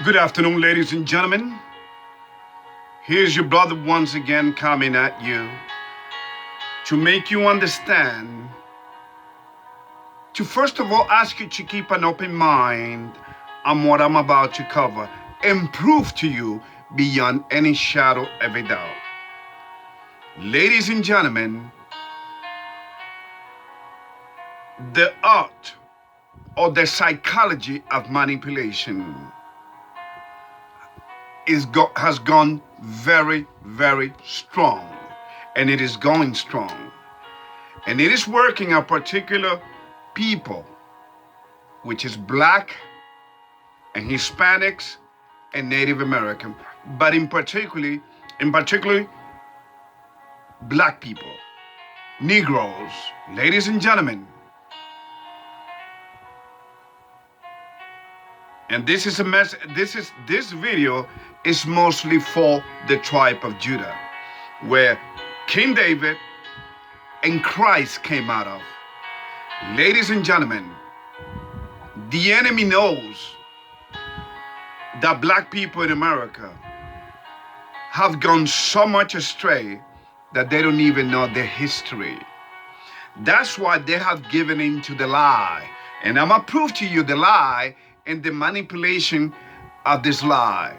Good afternoon, ladies and gentlemen. Here's your brother once again coming at you to make you understand, to first of all ask you to keep an open mind on what I'm about to cover and prove to you beyond any shadow of a doubt. Ladies and gentlemen, the art or the psychology of manipulation has gone very, very strong, and it is going strong, and it is working on particular people, which is Black and Hispanics and Native American, but in particular Black people, Negroes. Ladies and gentlemen, and this video is mostly for the tribe of Judah, where King David and Christ came out of. Ladies and gentlemen, the enemy knows that Black people in America have gone so much astray that they don't even know their history. That's why they have given in to the lie. And I'm gonna prove to you the lie and the manipulation of this lie,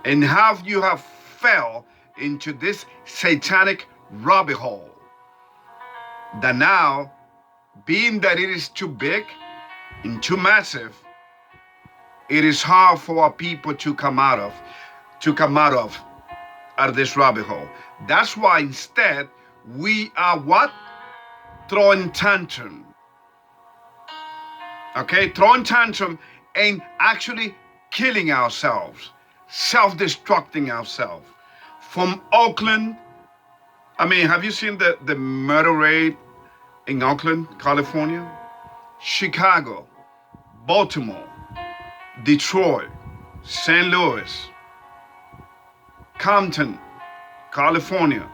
and how you have fell into this satanic rabbit hole that now, being that it is too big and too massive, it is hard for our people to come out of this rabbit hole. That's why instead we are what? Throwing tantrum. Okay, throwing tantrum and actually killing ourselves, self-destructing ourselves. From Oakland, have you seen the murder rate in Oakland, California? Chicago, Baltimore, Detroit, St. Louis, Compton, California,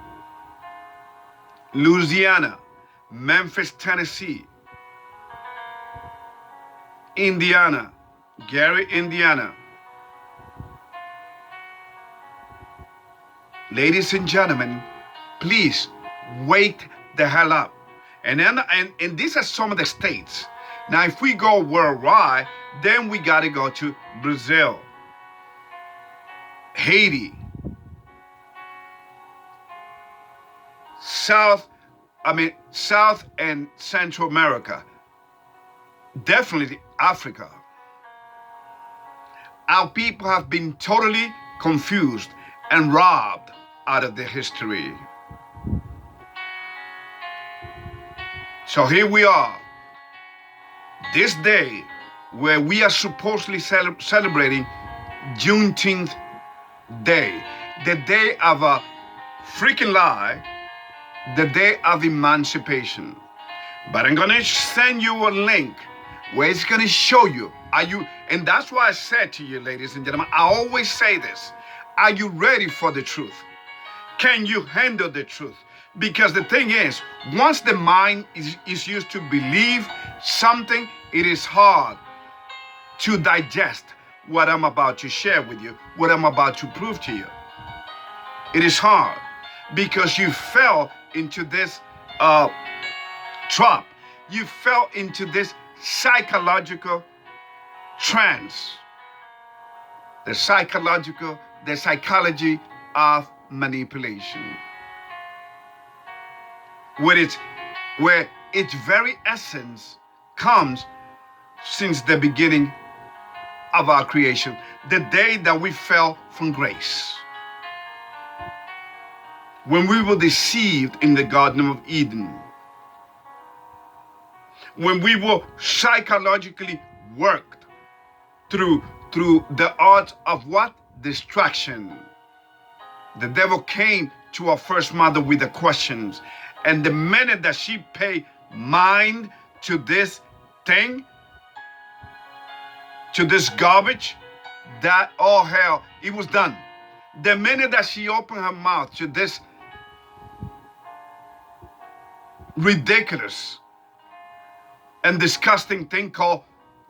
Louisiana, Memphis, Tennessee, Indiana, Gary, Indiana. Ladies and gentlemen, please wake the hell up. And these are some of the states. Now, if we go worldwide, then we got to go to Brazil, Haiti, South and Central America, definitely Africa. Our people have been totally confused and robbed out of their history. So here we are, this day where we are supposedly celebrating Juneteenth Day, the day of a freaking lie, the day of emancipation. But I'm gonna send you a link where it's gonna show you, and that's why I said to you, ladies and gentlemen, I always say this, are you ready for the truth? Can you handle the truth? Because the thing is, once the mind is used to believe something, it is hard to digest what I'm about to share with you, what I'm about to prove to you. It is hard because you fell into this trap. You fell into this psychological trance. The psychology of manipulation. Where its very essence comes since the beginning of our creation, the day that we fell from grace. When we were deceived in the Garden of Eden. When we were psychologically worked through the art of what? Distraction. The devil came to our first mother with the questions. And the minute that she paid mind to this thing, to this garbage, that, oh hell, it was done. The minute that she opened her mouth to this ridiculous and disgusting thing called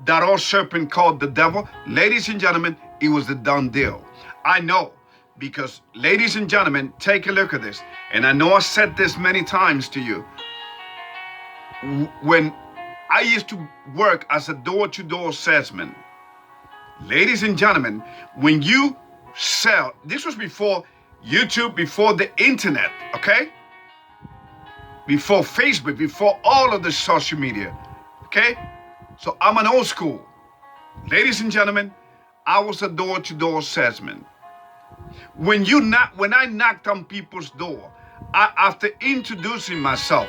that old serpent called the devil, ladies and gentlemen, it was a done deal. I know, because ladies and gentlemen, take a look at this. And I know I said this many times to you. When I used to work as a door-to-door salesman, ladies and gentlemen, when you sell, this was before YouTube, before the internet, okay? Before Facebook, before all of the social media, okay? So I'm an old school. Ladies and gentlemen, I was a door-to-door salesman. When I knocked on people's door, after introducing myself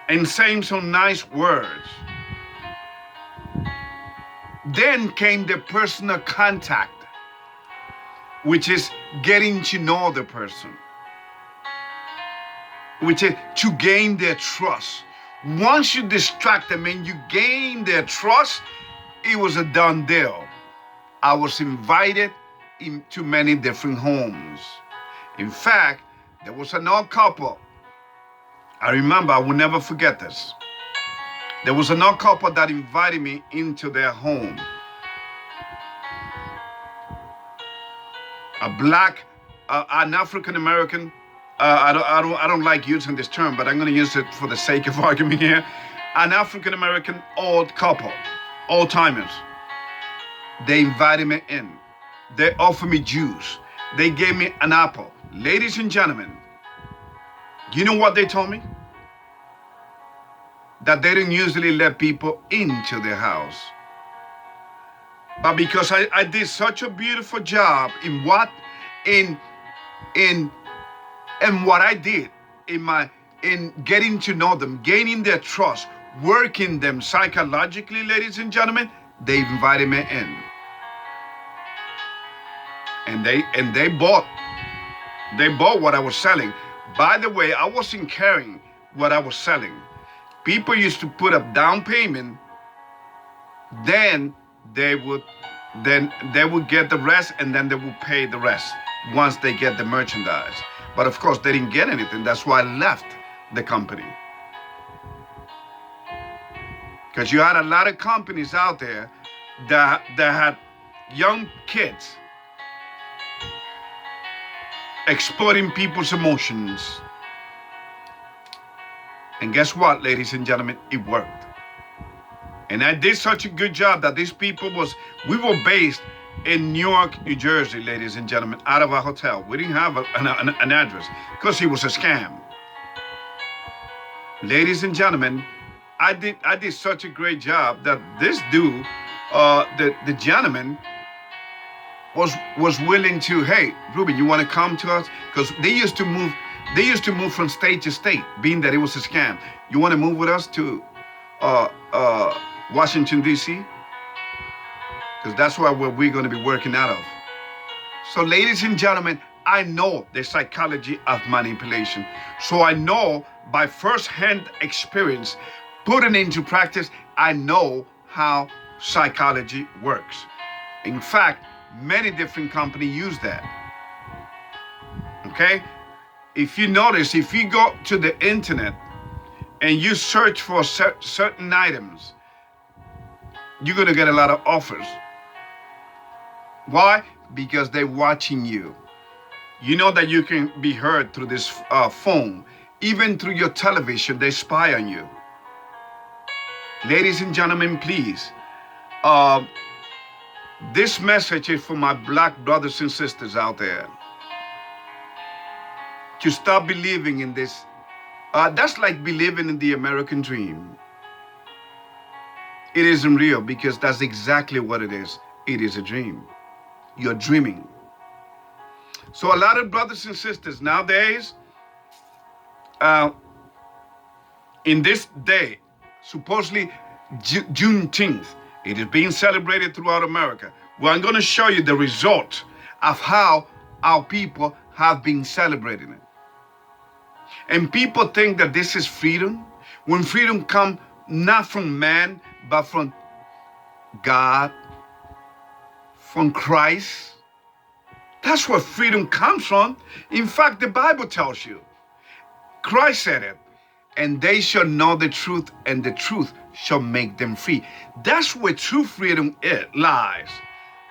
and saying some nice words, then came the personal contact, which is getting to know the person, which is to gain their trust. Once you distract them and you gain their trust, it was a done deal. I was invited into many different homes. In fact, there was an old couple. I remember, I will never forget this. There was an old couple that invited me into their home. An African American. I don't like using this term, but I'm going to use it for the sake of argument here. An African American old couple, old timers. They invited me in. They offered me juice. They gave me an apple. Ladies and gentlemen, you know what they told me? That they didn't usually let people into their house. But because I did such a beautiful job in what I did in getting to know them, gaining their trust, working them psychologically, ladies and gentlemen, they invited me in. And they bought what I was selling. By the way, I wasn't carrying what I was selling. People used to put up down payment, then they would get the rest, and then they would pay the rest once they get the merchandise. But of course, they didn't get anything. That's why I left the company. Because you had a lot of companies out there that had young kids exploiting people's emotions. And guess what, ladies and gentlemen? It worked. And I did such a good job that these people we were based in Newark, New Jersey, ladies and gentlemen, out of a hotel. We didn't have an address because it was a scam. Ladies and gentlemen, I did such a great job that this dude, the gentleman, was willing to, hey, Ruben, you want to come to us? Because they used to move from state to state, being that it was a scam. You want to move with us to Washington, D.C.? Because that's where we're going to be working out of. So, ladies and gentlemen, I know the psychology of manipulation. So I know by first-hand experience, putting into practice, I know how psychology works. In fact, many different companies use that. Okay? If you notice, if you go to the internet and you search for certain items, you're going to get a lot of offers. Why? Because they're watching you. You know that you can be heard through this phone. Even through your television, they spy on you. Ladies and gentlemen, please. This message is for my black brothers and sisters out there. To stop believing in this. That's like believing in the American dream. It isn't real, because that's exactly what it is. It is a dream. You're dreaming. So a lot of brothers and sisters nowadays, in this day, supposedly Juneteenth, it is being celebrated throughout America. Well, I'm going to show you the result of how our people have been celebrating it. And people think that this is freedom, when freedom comes not from man, but from God, from Christ. That's where freedom comes from. In fact, the Bible tells you. Christ said it. and they shall know the truth, and the truth shall make them free. That's where true freedom lies.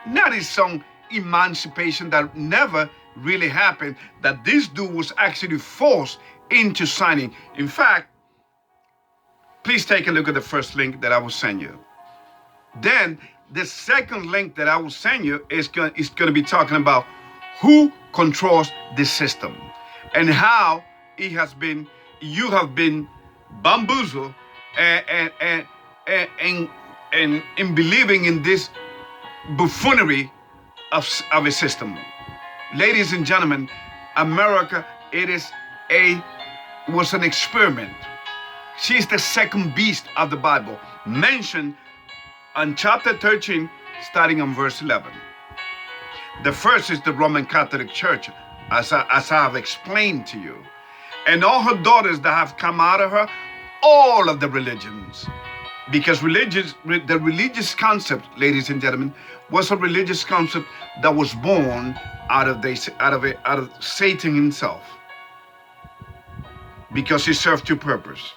Not in some emancipation that never really happened, that this dude was actually forced into signing. In fact, please take a look at the first link that I will send you. Then the second link that I will send you is going to be talking about who controls the system and how you have been bamboozled and in believing in this buffoonery of a system. Ladies and gentlemen, America, was an experiment. She's the second beast of the Bible, mentioned on chapter 13, starting on verse 11. The first is the Roman Catholic Church, as I have explained to you, and all her daughters that have come out of her, all of the religions. Because the religious concept, ladies and gentlemen, was a religious concept that was born out of Satan himself. Because he served two purposes.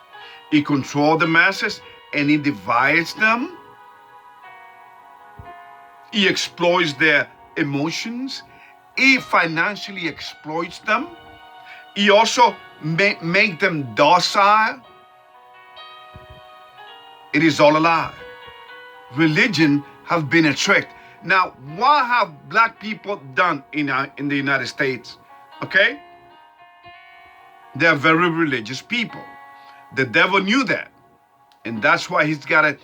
He controlled the masses and he divides them. He exploits their emotions. He financially exploits them. He also make them docile. It is all a lie. Religion has been a trick. Now, what have black people done in the United States? Okay? They are very religious people. The devil knew that. And that's why he's got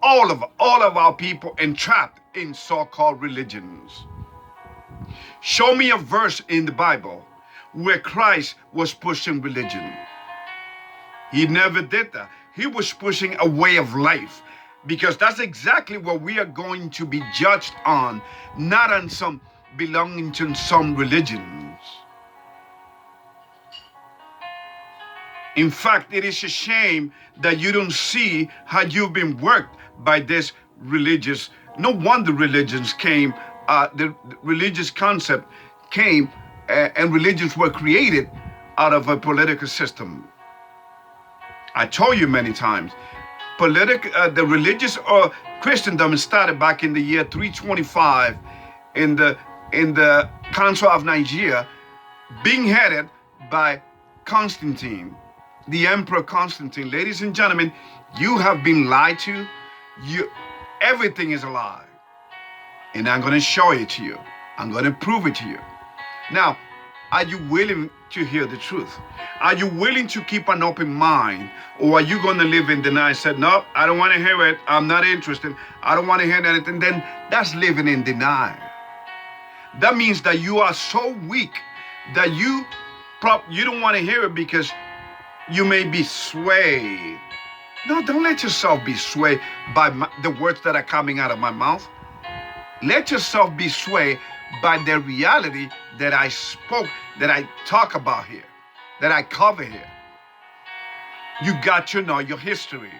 all of our people entrapped in so-called religions. Show me a verse in the Bible where Christ was pushing religion. He never did that. He was pushing a way of life, because that's exactly what we are going to be judged on, not on some belonging to some religions. In fact, it is a shame that you don't see how you've been worked by this religious. No wonder religions came, the religious concept came, and religions were created out of a political system. I told you many times, the religious Christendom started back in the year 325 in the Council of Nicaea, being headed by Constantine, the Emperor Constantine. Ladies and gentlemen, you have been lied to. Everything is a lie. And I'm going to show it to you. I'm going to prove it to you. Now, are you willing to hear the truth? Are you willing to keep an open mind? Or are you going to live in denial? Said, no, I don't want to hear it. I'm not interested. I don't want to hear anything. Then that's living in denial. That means that you are so weak that you don't want to hear it because you may be swayed. No, don't let yourself be swayed by the words that are coming out of my mouth. Let yourself be swayed by the reality that I spoke, that I talk about here, that I cover here. You got to know your history.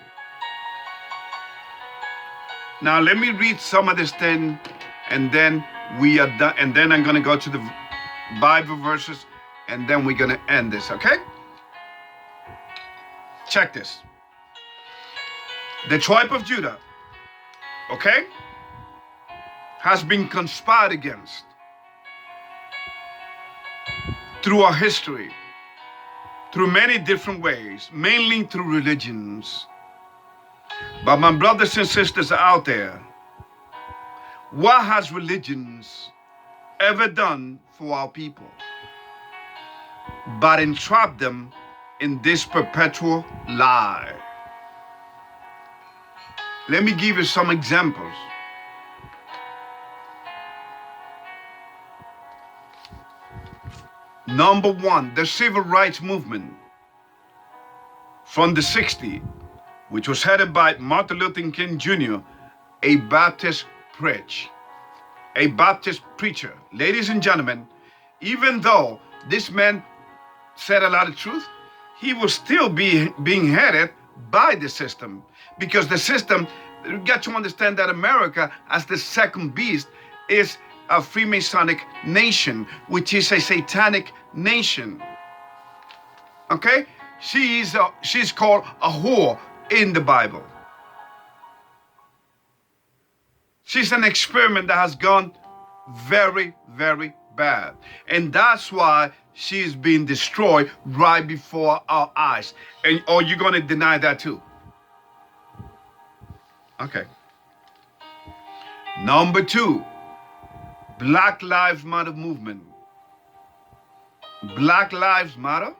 Now let me read some of this thing, and then we are done, and then I'm going to go to the Bible verses, and then we're going to end this, okay? Check this. The tribe of Judah, okay, has been conspired against through our history, through many different ways, mainly through religions. But my brothers and sisters out there, what has religions ever done for our people but entrap them in this perpetual lie? Let me give you some examples. Number one, the civil rights movement from the 60s, which was headed by Martin Luther King Jr., a Baptist preacher. Ladies and gentlemen, even though this man said a lot of truth, he was still being headed by the system, because the system, you got to understand that America, as the second beast, is a Freemasonic nation, which is a satanic nation. Okay? she's called a whore in the Bible. She's an experiment that has gone very, very bad. And that's why she's being destroyed right before our eyes. And are you going to deny that too? Okay. Number 2, Black Lives Matter movement. Black Lives Matter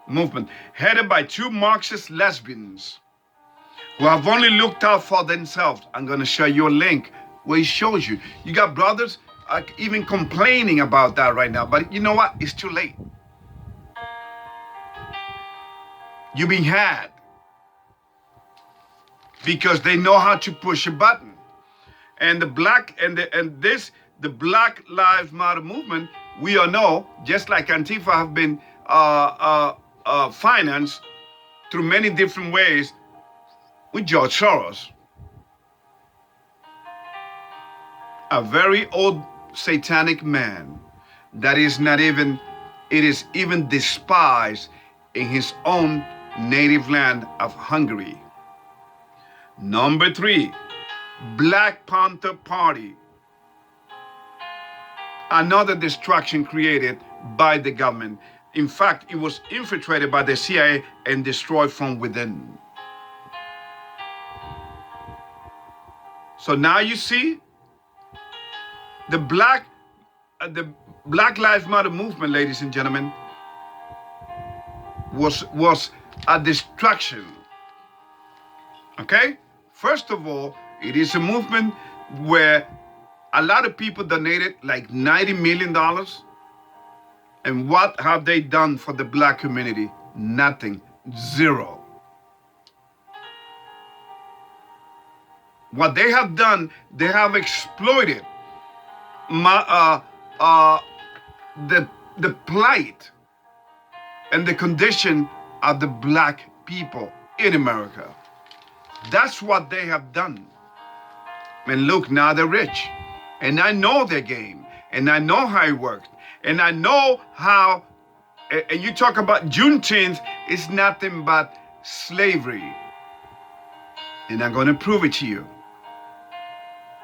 movement, headed by 2 Marxist lesbians who have only looked out for themselves. I'm going to show you a link where it shows you. You got brothers even complaining about that right now. But you know what? It's too late. You've been had. Because they know how to push a button. And the Black Lives Matter movement, we all know, just like Antifa have been financed through many different ways with George Soros. A very old satanic man that is even despised in his own native land of Hungary. Number 3, Black Panther Party. Another destruction created by the government. In fact, it was infiltrated by the CIA and destroyed from within. So now you see the Black Lives Matter movement, ladies and gentlemen, was a destruction. Okay? First of all, it is a movement where a lot of people donated like $90 million. And what have they done for the Black community? Nothing. Zero. What they have done, they have exploited the plight and the condition of the Black people in America. That's what they have done. And look, now they're rich. And I know their game. And I know how it worked. And I know how, and you talk about Juneteenth, it's nothing but slavery. And I'm going to prove it to you.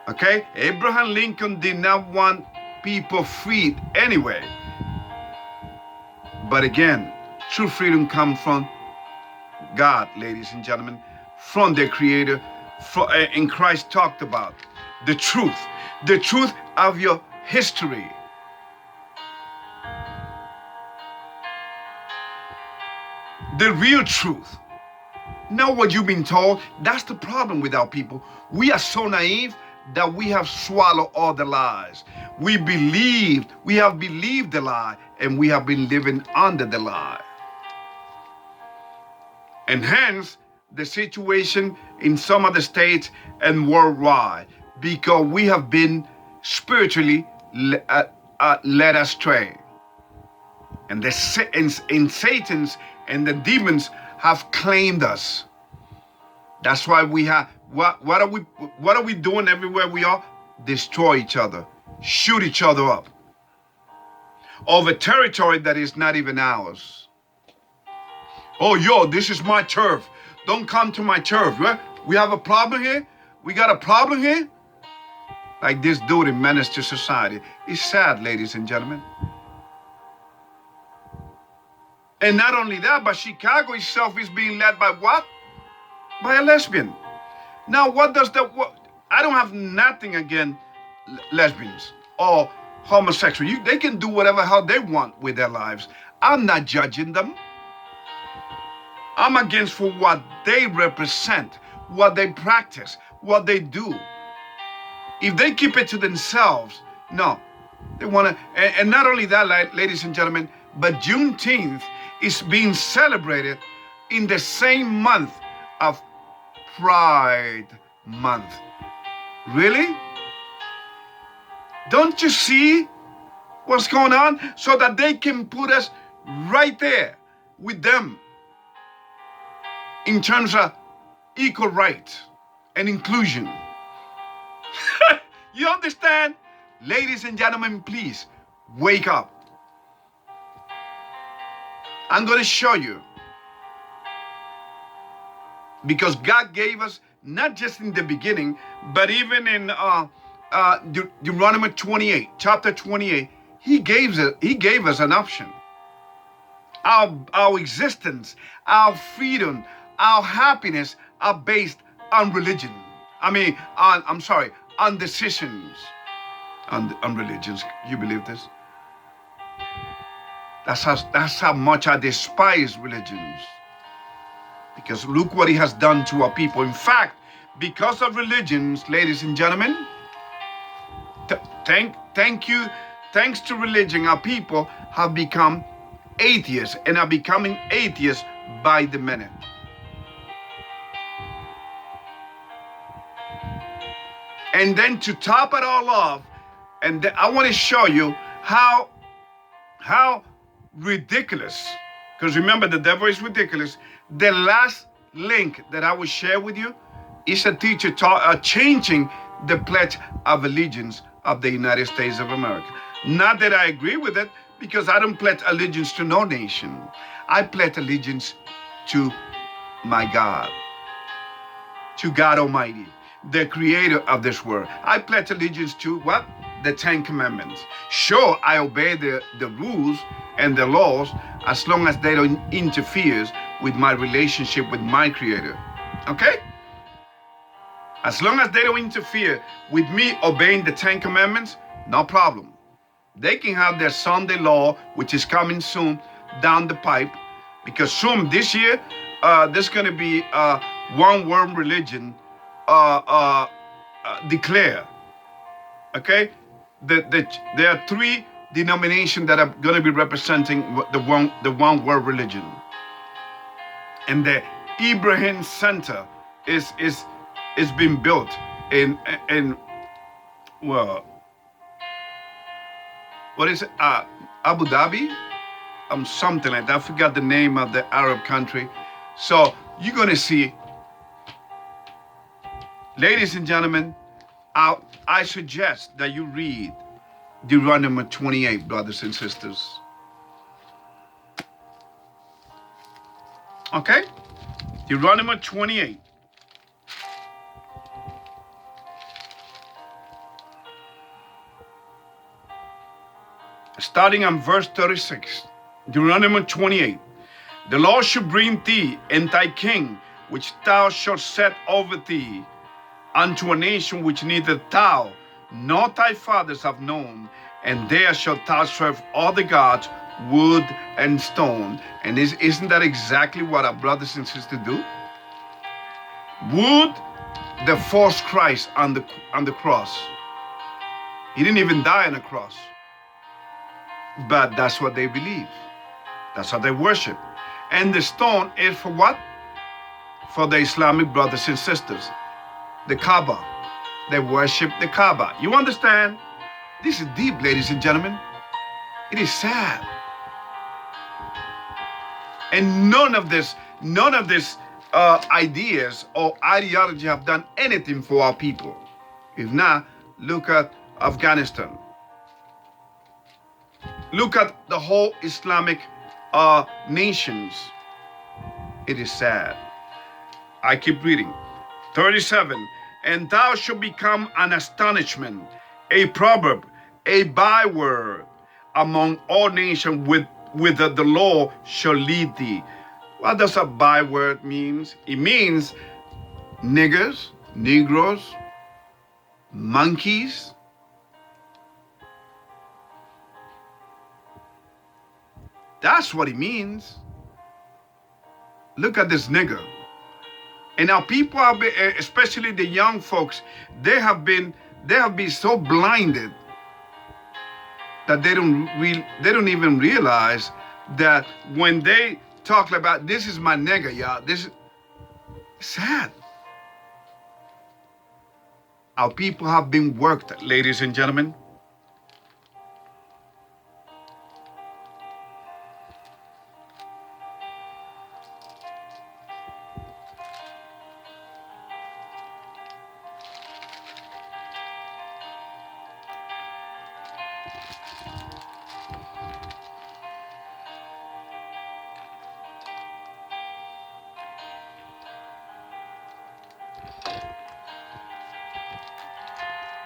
Okay? Abraham Lincoln did not want people freed anyway. But again, true freedom comes from God, ladies and gentlemen, from their Creator. And Christ talked about the truth of your history. The real truth. Not what you've been told. That's the problem with our people. We are so naive that we have swallowed all the lies. We have believed the lie, and we have been living under the lie. And hence, the situation in some of the states and worldwide, because we have been spiritually led astray. And Satan's and the demons have claimed us. That's why we have, what are we doing everywhere we are? Destroy each other, shoot each other up over territory that is not even ours. Oh, yo, this is my turf. Don't come to my turf. Right? We have a problem here. We got a problem here. Like this dude in Menace to Society. It's sad, ladies and gentlemen. And not only that, but Chicago itself is being led by what? By a lesbian. Now, what does that? I don't have nothing against lesbians or homosexual. They can do whatever hell they want with their lives. I'm not judging them. I'm against for what they represent, what they practice, what they do. If they keep it to themselves, no. They want to, and not only that, ladies and gentlemen, but Juneteenth is being celebrated in the same month of Pride Month. Really? Don't you see what's going on? So that they can put us right there with them in terms of equal rights and inclusion. You understand? Ladies and gentlemen, please wake up. I'm going to show you Because God gave us, not just in the beginning, but even in Deuteronomy 28, chapter 28, He gave us an option. Our existence, our freedom, our happiness are based on religion. On decisions, on religions. You believe this? That's how much I despise religions. Because look what it has done to our people. In fact, because of religions, ladies and gentlemen, thanks to religion, our people have become atheists and are becoming atheists by the minute. And then to top it all off, and I want to show you how ridiculous, because remember, the devil is ridiculous. The last link that I will share with you is a teacher changing the Pledge of Allegiance of the United States of America. Not that I agree with it, because I don't pledge allegiance to no nation. I pledge allegiance to my God, to God Almighty, the creator of this world. I pledge allegiance to what? The 10 Commandments. Sure, I obey the rules and the laws as long as they don't interfere with my relationship with my creator. Okay? As long as they don't interfere with me obeying the 10 Commandments, no problem. They can have their Sunday law, which is coming soon down the pipe, because soon this year, there's going to be one world religion declared. Okay? There are 3 denominations that are going to be representing the one world religion. And the Ibrahim Center is being built in well, what is it? Abu Dhabi? Something like that. I forgot the name of the Arab country. So you're going to see, ladies and gentlemen, I suggest that you read Deuteronomy 28, brothers and sisters. Okay? Deuteronomy 28. Starting on verse 36. Deuteronomy 28. The Lord shall bring thee and thy king, which thou shalt set over thee, unto a nation which neither thou nor thy fathers have known, and there shalt thou serve other gods, wood and stone. And isn't that exactly what our brothers and sisters do? Wood, the false Christ on the cross. He didn't even die on the cross. But that's what they believe. That's how they worship. And the stone is for what? For the Islamic brothers and sisters. The Kaaba. They worship the Kaaba. You understand? This is deep, ladies and gentlemen. It is sad. And none of this ideas or ideology have done anything for our people. If not, look at Afghanistan. Look at the whole Islamic nations. It is sad. I keep reading. 37. And thou shalt become an astonishment, a proverb, a byword among all nations, whither the Lord shall lead thee. What does a byword mean? It means niggers, Negroes, monkeys. That's what it means. Look at this nigger. And now people have been, especially the young folks, they have been so blinded that they don't even realize that when they talk about this is my nigger, y'all, this is sad. Our people have been worked, ladies and gentlemen.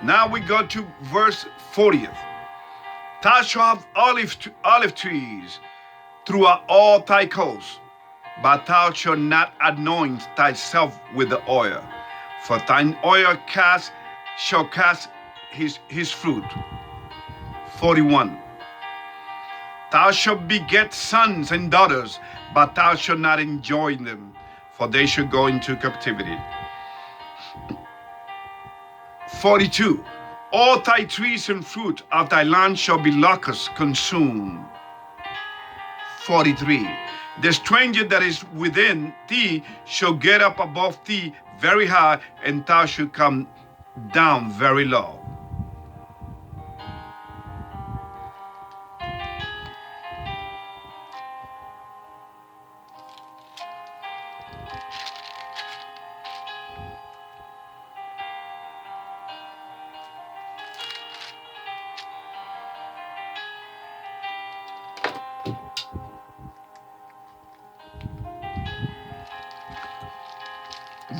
Now we go to verse 40th. Thou shalt have olive trees throughout all thy coasts, but thou shalt not anoint thyself with the oil, for thine oil shall cast his fruit. 41. Thou shalt beget sons and daughters, but thou shalt not enjoy them, for they shall go into captivity. 42. All thy trees and fruit of thy land shall be locusts consumed. 43. The stranger that is within thee shall get up above thee very high, and thou shalt come down very low.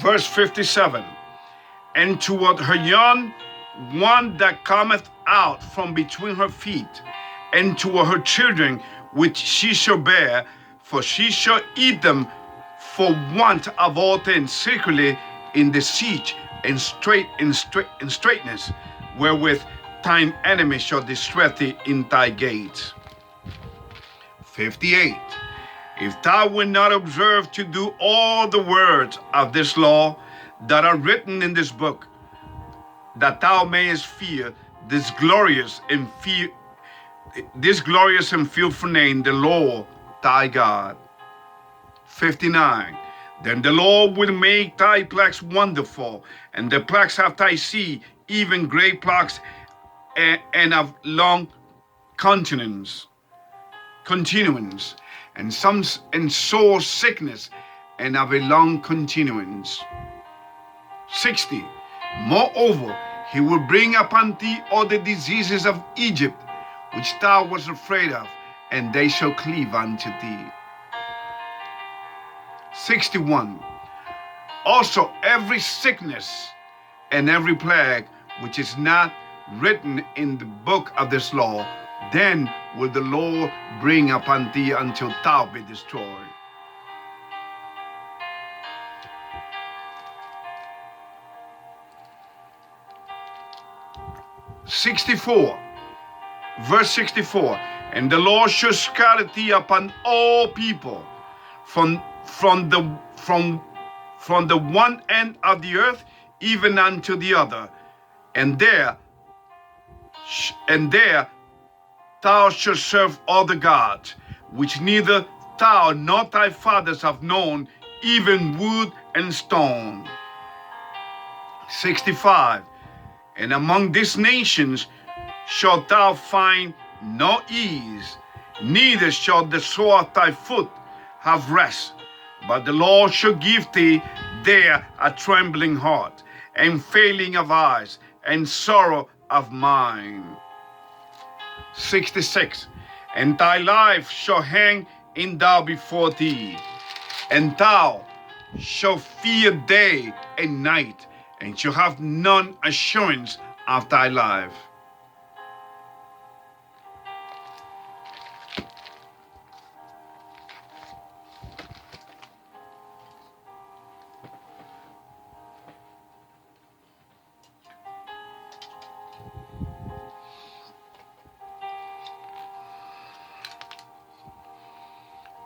Verse 57. And toward her young one that cometh out from between her feet, and toward her children which she shall bear, for she shall eat them for want of all things secretly in the siege and straightness, wherewith thine enemy shall distress thee in thy gates. 58. If thou wilt not observe to do all the words of this law that are written in this book, that thou mayest fear this glorious and fearful name, the Lord thy God. 59. Then the Lord will make thy plagues wonderful, and the plagues of thy seed, even great plagues, and of long continuance, and some and sore sickness, and of a long continuance. 60. Moreover, he will bring upon thee all the diseases of Egypt, which thou wast afraid of, and they shall cleave unto thee. 61. Also every sickness and every plague which is not written in the book of this law, then will the Lord bring upon thee until thou be destroyed. 64. Verse 64. And the Lord shall scatter thee upon all people, from the one end of the earth even unto the other, and there thou shalt serve other gods, which neither thou nor thy fathers have known, even wood and stone. 65. And among these nations shalt thou find no ease, neither shall the sole of thy foot have rest, but the Lord shall give thee there a trembling heart, and failing of eyes, and sorrow of mind. 66. And thy life shall hang in thou before thee, and thou shalt fear day and night, and shall have none assurance of thy life.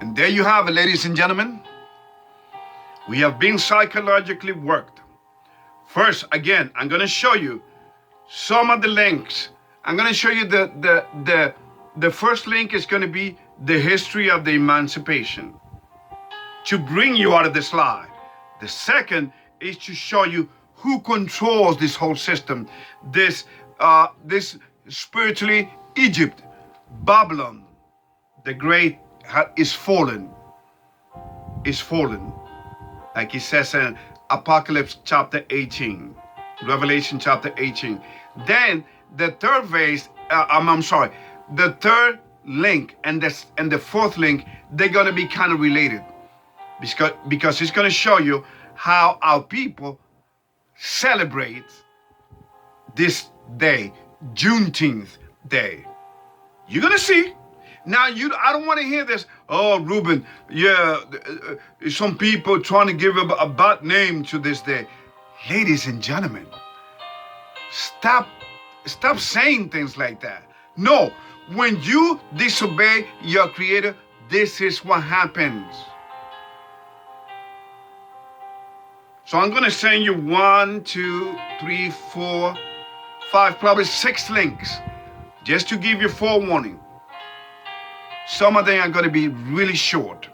And there you have it, ladies and gentlemen. We have been psychologically worked. First, again, I'm going to show you some of the links. I'm going to show you the first link is going to be the history of the emancipation, to bring you out of this lie. The second is to show you who controls this whole system. This spiritually, Egypt, Babylon, the great, is fallen. Like he says in Apocalypse chapter 18, Revelation chapter 18. Then the third the third link and the fourth link, they're going to be kind of related, because it's going to show you how our people celebrate this day, Juneteenth day. You're going to see. Now, I don't want to hear this. Oh, Ruben, yeah, some people trying to give a bad name to this day. Ladies and gentlemen, stop saying things like that. No, when you disobey your Creator, this is what happens. So I'm going to send you 1, 2, 3, 4, 5, probably 6 links, just to give you forewarning. Some of them are going to be really short.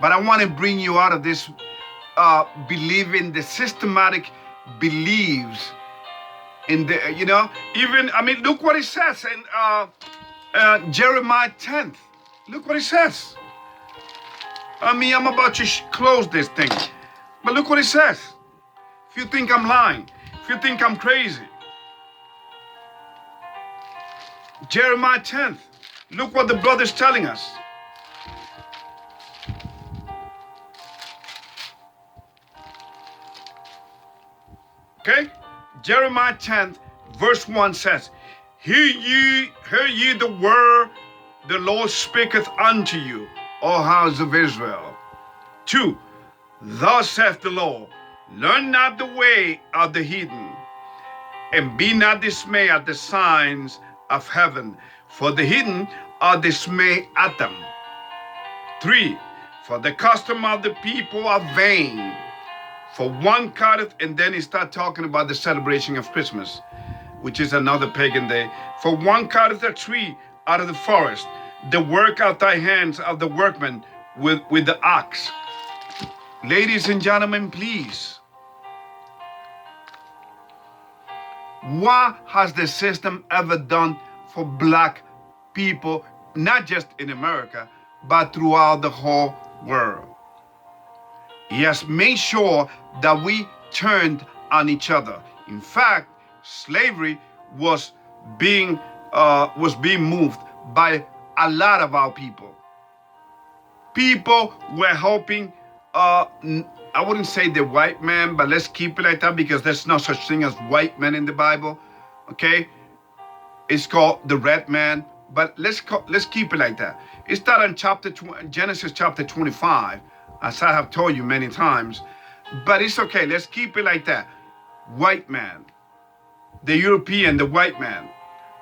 But I want to bring you out of this believing the systematic beliefs in the, even, look what it says in Jeremiah 10th. Look what it says. I'm about to close this thing. But look what it says. If you think I'm lying, if you think I'm crazy. Jeremiah 10th. Look what the brother's telling us. Okay? Jeremiah 10th, verse 1 says, Hear ye the word the Lord speaketh unto you, O house of Israel. 2, Thus saith the Lord, Learn not the way of the heathen, and be not dismayed at the signs of heaven, for the heathen are dismayed at them. 3, For the custom of the people are vain. For one cutteth, and then he start talking about the celebration of Christmas, which is another pagan day. For one cutteth a tree out of the forest, the work of thy hands of the workman with the axe. Ladies and gentlemen, please. What has the system ever done for black people, not just in America, but throughout the whole world? He has made sure that we turned on each other. In fact, slavery was being moved by a lot of our people. People were helping, I wouldn't say the white man, but let's keep it like that because there's no such thing as white men in the Bible, okay? It's called the red man, but let's keep it like that. It started in Genesis chapter 25, as I have told you many times, but it's okay, let's keep it like that. White man, the European, the white man.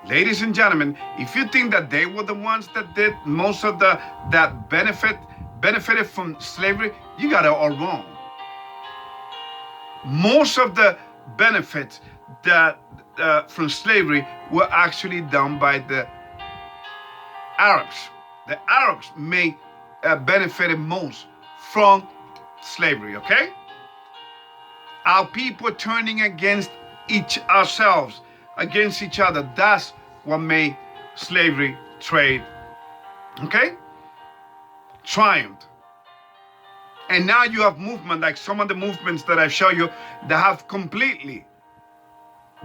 Ladies and gentlemen, if you think that they were the ones that did most of that benefited from slavery, you got it all wrong. Most of the benefits that from slavery were actually done by the Arabs. The Arabs benefited most from slavery, okay? Our people turning against ourselves, against each other, that's what made slavery trade, okay? Triumphed. And now you have movement, like some of the movements that I show you, that have completely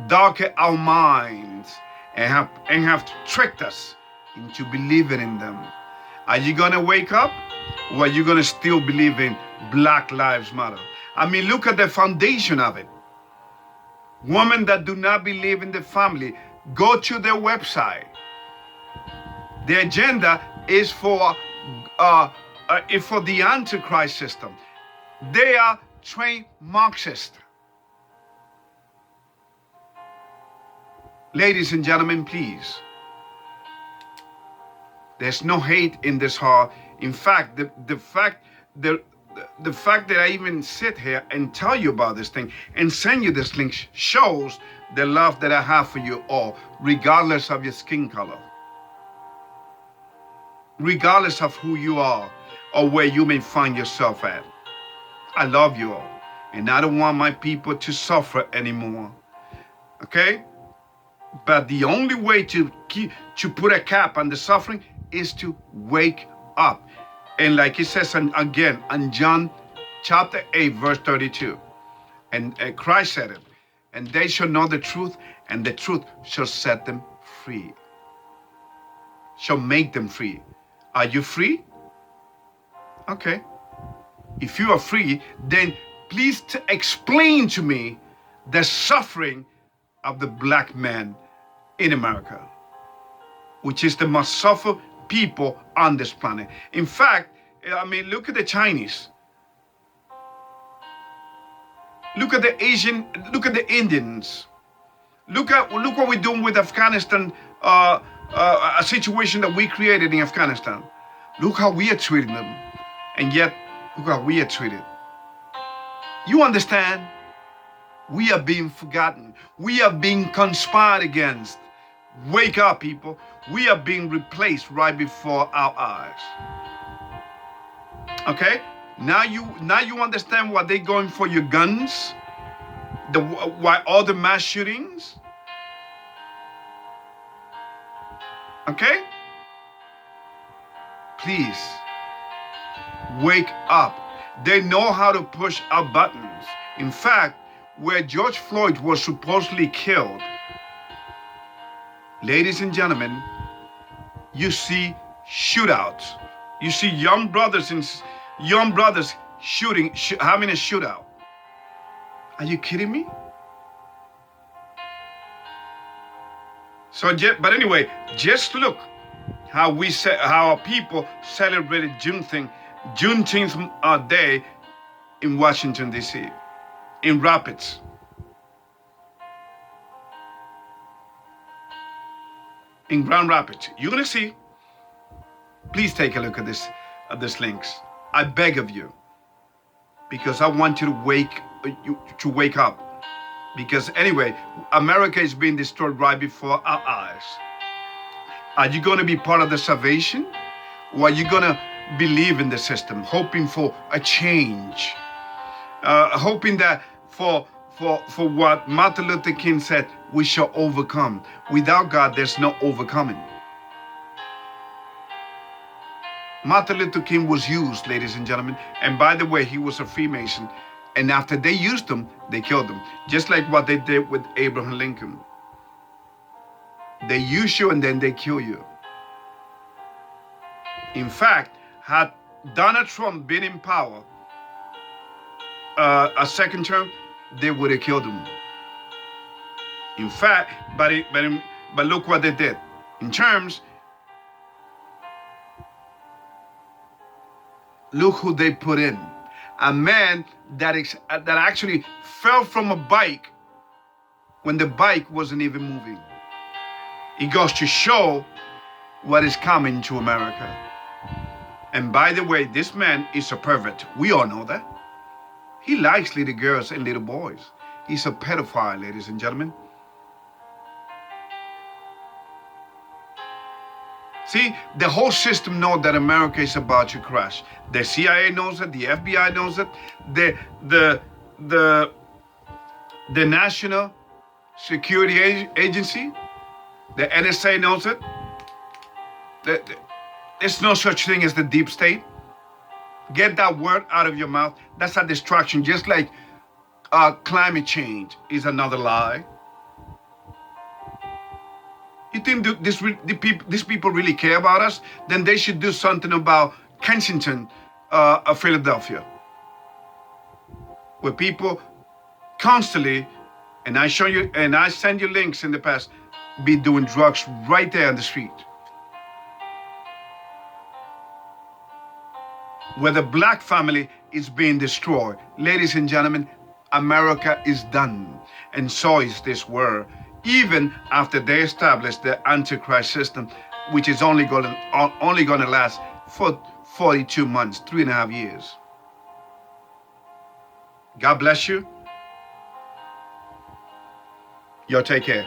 darkened our minds and have tricked us into believing in them. Are you gonna wake up, or are you gonna still believe in Black Lives Matter? Look at the foundation of it. Women that do not believe in the family, go to their website. The agenda is for the Antichrist system. They are trained Marxists. Ladies and gentlemen, please. There's no hate in this heart. In fact, the fact that I even sit here and tell you about this thing and send you this link shows the love that I have for you all, regardless of your skin color, regardless of who you are or where you may find yourself at. I love you all, and I don't want my people to suffer anymore, okay? But the only way to put a cap on the suffering is to wake up. And like it says again in John chapter 8, verse 32, and Christ said it, and they shall know the truth, and the truth shall set them free, shall make them free. Are you free? Okay. If you are free, then please explain to me the suffering of the black man in America, which is the most suffered people on this planet. In fact, I mean, look at the Chinese. Look at the Asian, look at the Indians. Look what we're doing with Afghanistan, a situation that we created in Afghanistan. Look how we are treating them. And yet, look how we are treated. You understand? We are being forgotten. We are being conspired against. Wake up, people. We are being replaced right before our eyes. Okay? Now you understand why they're going for your guns? Why all the mass shootings? Okay? Please, wake up. They know how to push our buttons. In fact, where George Floyd was supposedly killed, ladies and gentlemen, you see shootouts. You see young brothers shooting, having a shootout. Are you kidding me? So, but anyway, just look how our people celebrated Juneteenth Day in Washington, D.C., in Rapids. In Grand Rapids. You're going to see. Please take a look at these links. I beg of you, because I want you to wake up. Because anyway, America is being destroyed right before our eyes. Are you going to be part of the salvation? Or are you going to believe in the system, hoping for a change? Hoping that for what Martin Luther King said, we shall overcome. Without God, there's no overcoming. Martin Luther King was used, ladies and gentlemen. And by the way, he was a Freemason. And after they used him, they killed him. Just like what they did with Abraham Lincoln. They use you and then they kill you. In fact, had Donald Trump been in power a second term, they would have killed him. In fact, but look what they did. In terms, look who they put in. A man that actually fell from a bike when the bike wasn't even moving. It goes to show what is coming to America. And by the way, this man is a pervert. We all know that. He likes little girls and little boys. He's a pedophile, ladies and gentlemen. See, the whole system knows that America is about to crash. The CIA knows it, the FBI knows it, the National Security Agency, the NSA knows it. There's no such thing as the deep state. Get that word out of your mouth. That's a distraction, just like climate change is another lie. You think these people really care about us? Then they should do something about Kensington, Philadelphia, where people constantly, and I show you, and I send you links in the past, be doing drugs right there on the street. Where the black family is being destroyed. Ladies and gentlemen, America is done, and so is this world. Even after they establish the Antichrist system, which is only going to last for 42 months, 3.5 years. God bless you. Y'all take care.